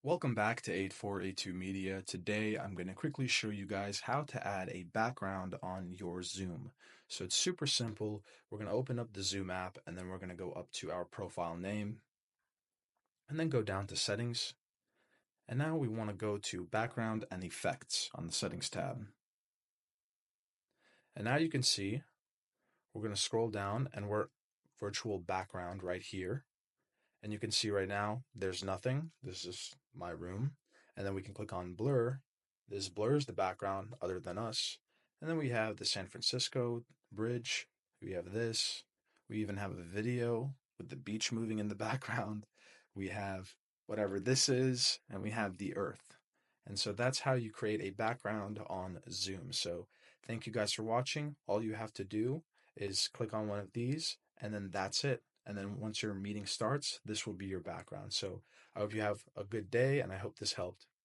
Welcome back to 8482 Media. Today I'm going to quickly show you guys how to add a background on your Zoom. So it's super simple. We're going to open up the Zoom app and then we're going to go up to our profile name and then go down to settings. And now we want to go to background and effects on the settings tab. And now you can see we're going to scroll down and we're virtual background right here. And you can see right now there's nothing. This is my room. And then we can click on blur. This blurs the background other than us. And then we have the San Francisco Bridge. We have this. We even have a video with the beach moving in the background. We have whatever this is, and we have the earth. And so that's how you create a background on Zoom. So thank you guys for watching. All you have to do is click on one of these, and then that's it. And then once your meeting starts, this will be your background. So I hope you have a good day, and I hope this helped.